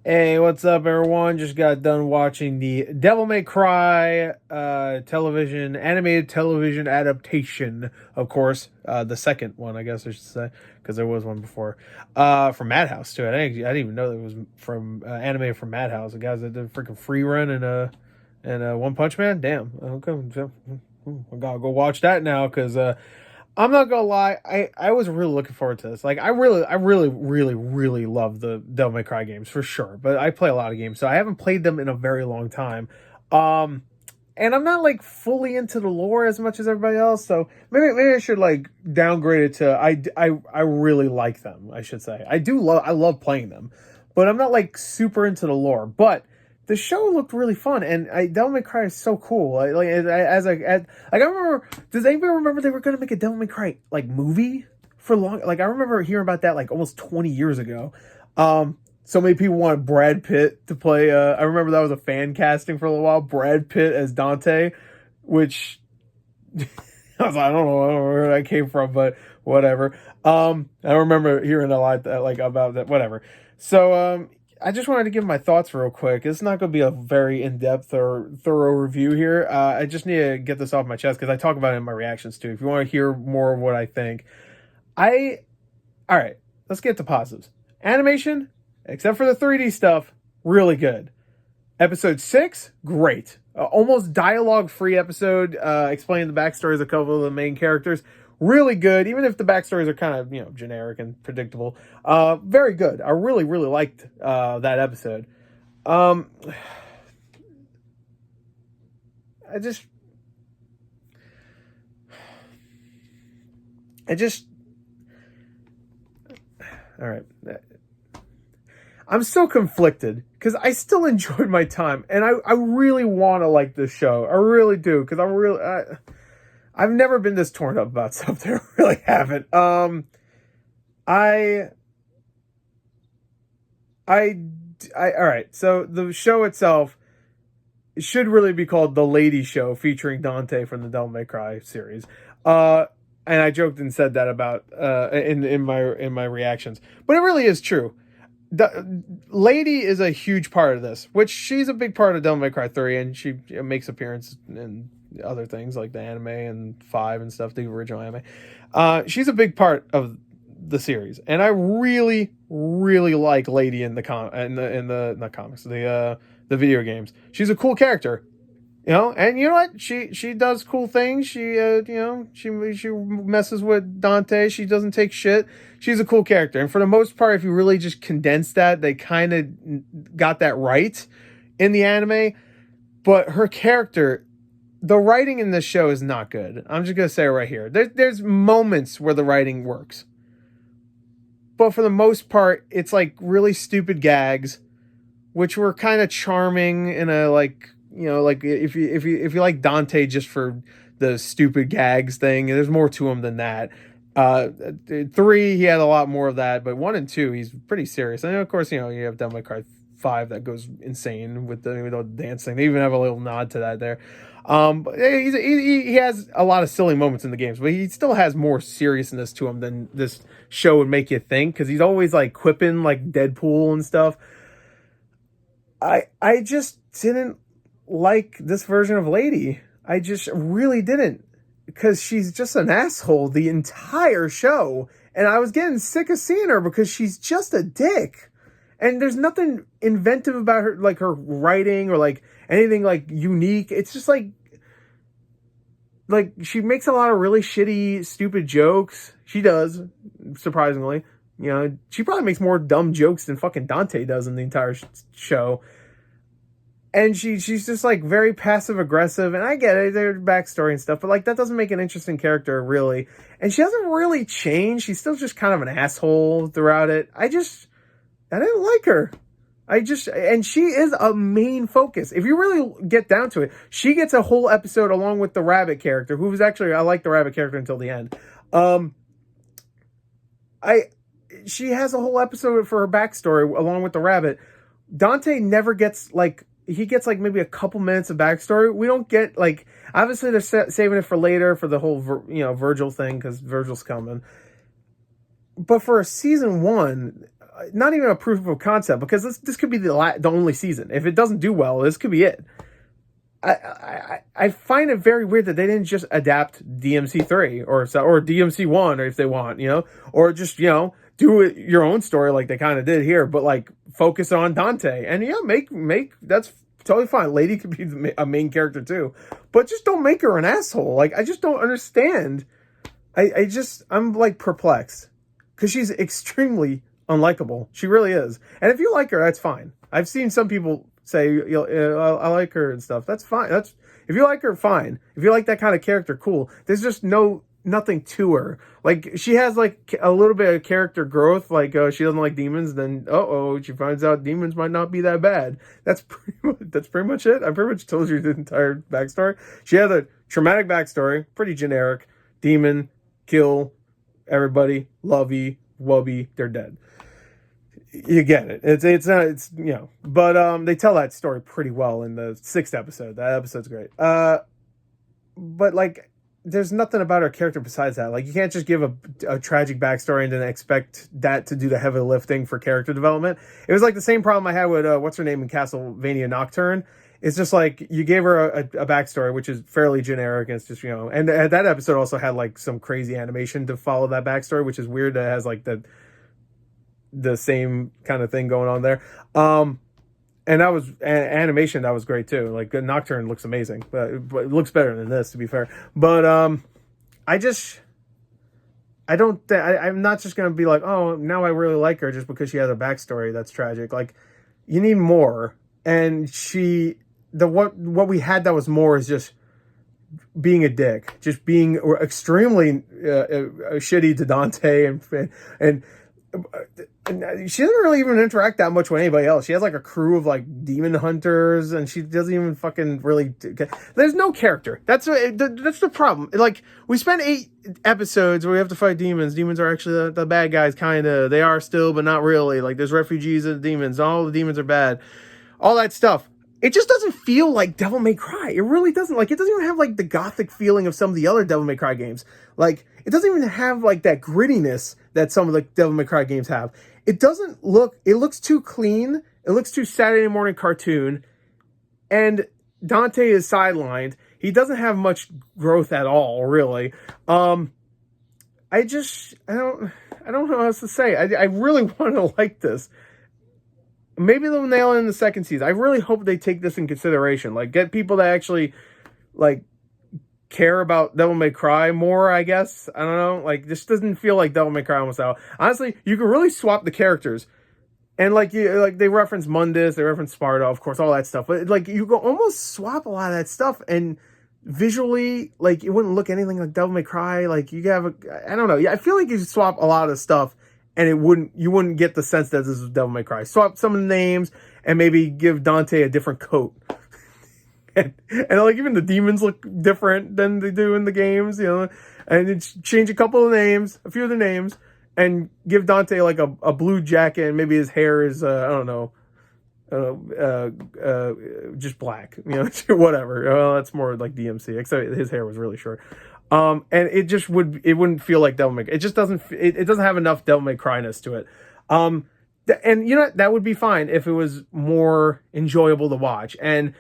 Hey, what's up, everyone? Just got done watching the Devil May Cry animated television adaptation, of course. The second one, I guess I should say, because there was one before. From Madhouse, too. I didn't even know that it was from animated from Madhouse. The guys that did freaking Free Run and One Punch Man. Damn. Okay, I gotta go watch that now because I'm not gonna lie, I was really looking forward to this. Like I really love the Devil May Cry games for sure. But I play a lot of games, so I haven't played them in a very long time. Um and I'm not like fully into the lore as much as everybody else, so maybe I should like downgrade it to I really like them, I should say. I love playing them, but I'm not like super into the lore. But the show looked really fun, and Devil May Cry is so cool. I remember. Does anybody remember they were gonna make a Devil May Cry like movie for long? Like I remember hearing about that like almost 20 years ago. So many people wanted Brad Pitt to play. I remember that was a fan casting for a little while. Brad Pitt as Dante, which I don't know where that came from, but whatever. I remember hearing a lot that, like about that. Whatever. So I just wanted to give my thoughts real quick. It's not going to be a very in-depth or thorough review here. I just need to get this off my chest because I talk about it in my reactions too. If you want to hear more of what I think, I all right. Let's get to positives. Animation, except for the 3D stuff, really good. Episode 6, great. Almost dialogue-free episode, explaining the backstories of a couple of the main characters. Really good, even if the backstories are kind of, generic and predictable. Very good. I really liked that episode. Um, I just, I just, all right. I'm so conflicted because I still enjoyed my time, and I really want to like this show. I really do because I've never been this torn up about something. I really haven't. I I all right. So the show itself should really be called The Lady Show, featuring Dante from the Devil May Cry series. Uh, and I joked and said that about in my reactions, but it really is true. The Lady is a huge part of this, which she's a big part of Devil May Cry 3, and she makes appearance in other things like the anime and 5 and stuff, the original anime. She's a big part of the series, and I really like Lady in the not comics, the video games. She's a cool character, and you know what? She does cool things. She messes with Dante. She doesn't take shit. She's a cool character, and for the most part, if you really just condense that, they kind of got that right in the anime. But her character, the writing in this show is not good. I'm just gonna say it right here. There's moments where the writing works, but for the most part, it's like really stupid gags, which were kind of charming in a like like if you like Dante just for the stupid gags thing, there's more to him than that. Uh, 3 he had a lot more of that, but 1 and 2 he's pretty serious. And of course, you have Devil May Cry 5 that goes insane with the dancing. They even have a little nod to that there. But he has a lot of silly moments in the games, but he still has more seriousness to him than this show would make you think, because he's always like quipping like Deadpool and stuff. I just didn't like this version of Lady. I just really didn't, because she's just an asshole the entire show, and I was getting sick of seeing her because she's just a dick. And there's nothing inventive about her, like her writing or like anything like unique. It's just like she makes a lot of really shitty, stupid jokes. She does, surprisingly. She probably makes more dumb jokes than fucking Dante does in the entire show. And she's just like very passive aggressive, and I get it, their backstory and stuff, but like that doesn't make an interesting character really. And she doesn't really change. She's still just kind of an asshole throughout it. I didn't like her. And she is a main focus. If you really get down to it, she gets a whole episode along with the rabbit character, who was actually, I like the rabbit character until the end. I She has a whole episode for her backstory along with the rabbit. Dante never gets like, he gets like maybe a couple minutes of backstory. We don't get like, obviously they're saving it for later for the whole Virgil thing, because Virgil's coming. But for a season 1, not even a proof of concept, because this could be the only season. If it doesn't do well, this could be it. I find it very weird that they didn't just adapt DMC3 or DMC1, or if they want, or just, do it your own story like they kind of did here, but like focus on Dante, and make that's totally fine. Lady could be a main character too, but just don't make her an asshole. Like, I just don't understand. I'm like perplexed, because she's extremely unlikable. She really is. And if you like her, that's fine. I've seen some people say, I like her and stuff. That's fine. If you like her, fine. If you like that kind of character, cool. There's just nothing to her. Like, she has like a little bit of character growth. Like, she doesn't like demons. Then, she finds out demons might not be that bad. That's pretty much it. I pretty much told you the entire backstory. She had a traumatic backstory, pretty generic. Demon, kill everybody, lovey, wubby, they're dead. You get it. But they tell that story pretty well in the 6th episode. That episode's great. But like, there's nothing about her character besides that. Like, you can't just give a tragic backstory and then expect that to do the heavy lifting for character development. It was like the same problem I had with what's her name in Castlevania Nocturne. It's just like, you gave her a backstory, which is fairly generic, and it's just, and that episode also had like some crazy animation to follow that backstory, which is weird. That has like the same kind of thing going on there. And that was animation. That was great too. Like, Nocturne looks amazing, but it looks better than this, to be fair. But I'm not just going to be like, oh, now I really like her just because she has a backstory that's tragic. Like, you need more. And what we had that was more is just being a dick, just being extremely shitty to Dante, and she doesn't really even interact that much with anybody else. She has like a crew of like demon hunters, and she doesn't even fucking really. There's no character. That's the problem. Like, we spent 8 episodes where we have to fight demons. Demons are actually the bad guys, kind of. They are still, but not really. Like, there's refugees and demons. All the demons are bad. All that stuff. It just doesn't feel like Devil May Cry. It really doesn't. Like, it doesn't even have like the gothic feeling of some of the other Devil May Cry games. Like, it doesn't even have like that grittiness that some of the Devil May Cry games have. It looks too clean. It looks too Saturday morning cartoon. And Dante is sidelined. He doesn't have much growth at all, really. I don't know what else to say. I really want to like this. Maybe they'll nail it in the 2nd season. I really hope they take this in consideration. Like, get people to actually, like, care about Devil May Cry more, I guess. I don't know. Like, this doesn't feel like Devil May Cry almost out. Honestly, you can really swap the characters. And, they reference Mundus, they reference Sparta, of course, all that stuff. But, like, you can almost swap a lot of that stuff. And visually, like, it wouldn't look anything like Devil May Cry. Like, you have I don't know. Yeah, I feel like you should swap a lot of stuff, and you wouldn't get the sense that this is Devil May Cry. Swap some of the names, and maybe give Dante a different coat. and like, even the demons look different than they do in the games, and change a few of the names, and give Dante like a blue jacket, and maybe his hair is, I don't know, just black, whatever. Well, that's more like DMC, except his hair was really short. And it wouldn't feel like Devil May Cry. It just doesn't, it doesn't have enough Devil May Cry-ness to it. And that would be fine if it was more enjoyable to watch. And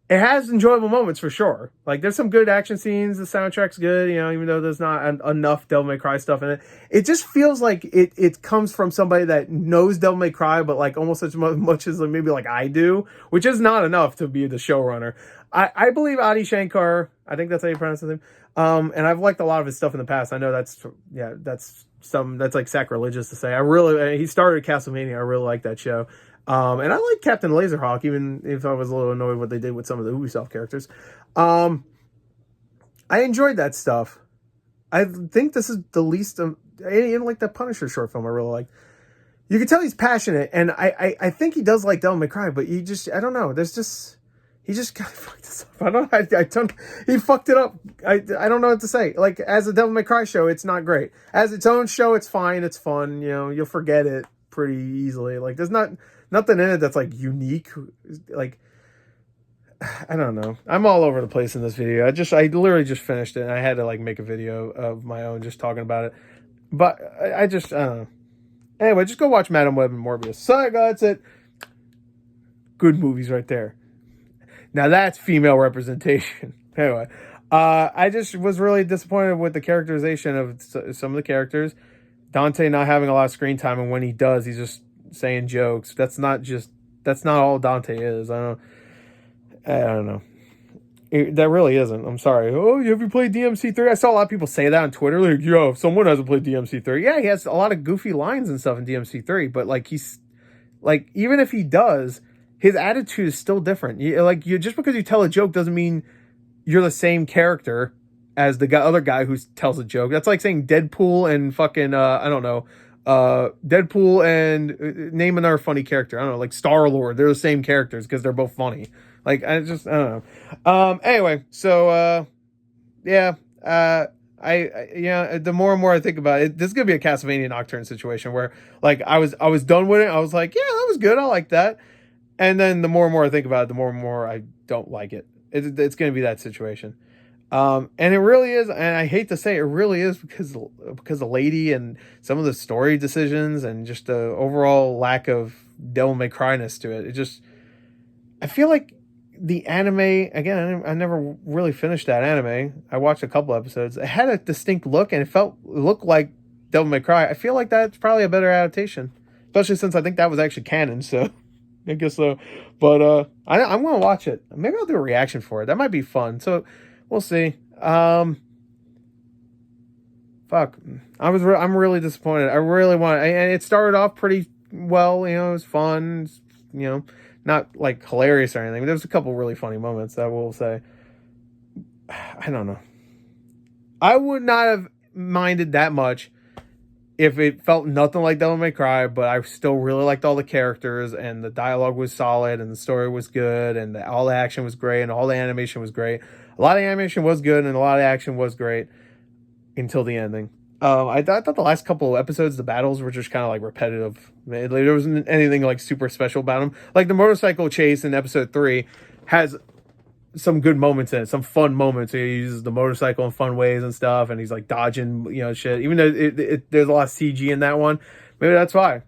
it has enjoyable moments for sure. Like, there's some good action scenes. The soundtrack's good, even though there's not enough Devil May Cry stuff in it. It just feels like it comes from somebody that knows Devil May Cry, but like almost as much as maybe like I do, which is not enough to be the showrunner. I believe Adi Shankar, I think that's how you pronounce his name. And I've liked a lot of his stuff in the past. I know that's like sacrilegious to say. He started Castlevania. I really like that show. And I like Captain Laserhawk, even if I was a little annoyed what they did with some of the Ubisoft characters. I enjoyed that stuff. I think this is the least of, even like that Punisher short film I really like. You can tell he's passionate, and I think he does like Devil May Cry, but I don't know. He just kind of fucked this up. He fucked it up. I don't know what to say. Like, as a Devil May Cry show, it's not great. As its own show, it's fine. It's fun. You'll forget it pretty easily. Like, there's nothing in it that's like unique. Like, I don't know. I'm all over the place in this video. I literally just finished it, and I had to like make a video of my own just talking about it. But I don't know. Anyway, just go watch Madam Web and Morbius. So that's it. Good movies right there. Now that's female representation. Anyway, I just was really disappointed with the characterization of some of the characters. Dante not having a lot of screen time, and when he does, he's just saying jokes. That's not all Dante is. I don't know. That really isn't. I'm sorry. Oh, have you played DMC3? I saw a lot of people say that on Twitter. Like, yo, if someone hasn't played DMC3. Yeah, he has a lot of goofy lines and stuff in DMC3, but like even if he does, his attitude is still different. Just because you tell a joke doesn't mean you're the same character as the other guy who tells a joke. That's like saying Deadpool and fucking I don't know, Deadpool and name another funny character. I don't know, like Star-Lord. They're the same characters because they're both funny. Like I don't know. Anyway, so yeah. The more and more I think about it, this is gonna be a Castlevania Nocturne situation where like I was done with it. I was like, yeah, that was good. I like that. And then the more and more I think about it, the more and more I don't like it. It's gonna be that situation. And it really is, and I hate to say it really is because the lady and some of the story decisions and just the overall lack of Devil May Cry-ness to it. I feel like the anime, again, I never really finished that anime. I watched a couple episodes. It had a distinct look, and it looked like Devil May Cry. I feel like that's probably a better adaptation, especially since I think that was actually canon, so I guess so. But I'm going to watch it. Maybe I'll do a reaction for it. That might be fun. So we'll see. Fuck. I'm really disappointed. I really want, and it started off pretty well. It was fun. Not like hilarious or anything. There's a couple really funny moments, I will say. I don't know. I would not have minded that much if it felt nothing like Devil May Cry, but I still really liked all the characters, and the dialogue was solid, and the story was good, and all the action was great, and all the animation was great. A lot of animation was good, and a lot of action was great until the ending. I thought the last couple of episodes, the battles were just kind of like repetitive. There wasn't anything like super special about them. Like the motorcycle chase in episode 3 has some good moments in it, some fun moments. He uses the motorcycle in fun ways and stuff, and he's like dodging, shit. Even though there's a lot of CG in that one, maybe that's why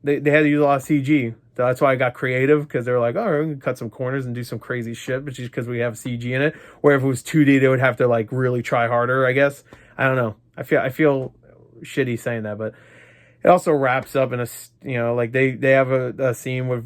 they had to use a lot of CG. So that's why I got creative, because they were like, oh, we can cut some corners and do some crazy shit, but just because we have CG in it. Where if it was 2D, they would have to like really try harder, I guess. I don't know. I feel shitty saying that, but it also wraps up in a, like they have a scene with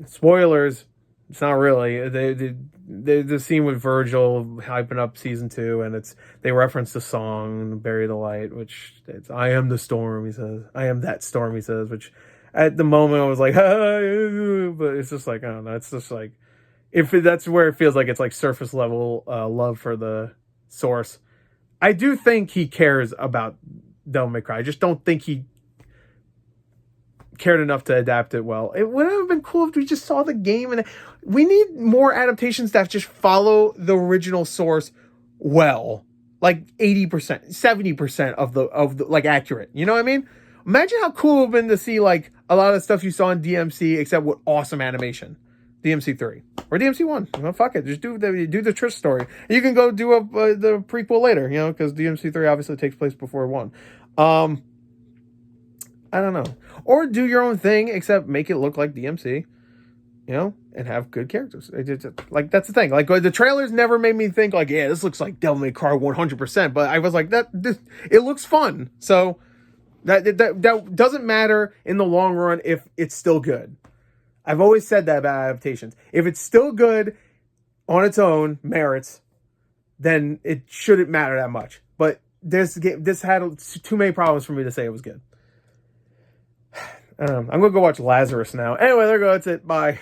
spoilers. It's not really the scene with Virgil hyping up season 2, and they reference the song "Bury the Light," which it's "I am the storm," he says. "I am that storm," he says. Which at the moment I was like, but it's just like, I don't know. It's just like that's where it feels like it's like surface level love for the source. I do think he cares about Devil May Cry. I just don't think he cared enough to adapt it well. It would have been cool if we just saw the game, and we need more adaptations that just follow the original source well, like 80%, 70% of the like accurate. You know what I mean? Imagine how cool it would have been to see like a lot of stuff you saw in DMC, except with awesome animation. DMC3 or DMC1. Well, fuck it. Just do the Trish story. You can go do the prequel later, because DMC3 obviously takes place before 1. I don't know. Or do your own thing, except make it look like DMC, and have good characters. Like, that's the thing. Like, the trailers never made me think like, yeah, this looks like Devil May Cry 100%. But I was like, it looks fun. So that doesn't matter in the long run if it's still good. I've always said that about adaptations. If it's still good on its own merits, then it shouldn't matter that much. But this had too many problems for me to say it was good. I'm going to go watch Lazarus now. Anyway, there you go. That's it. Bye.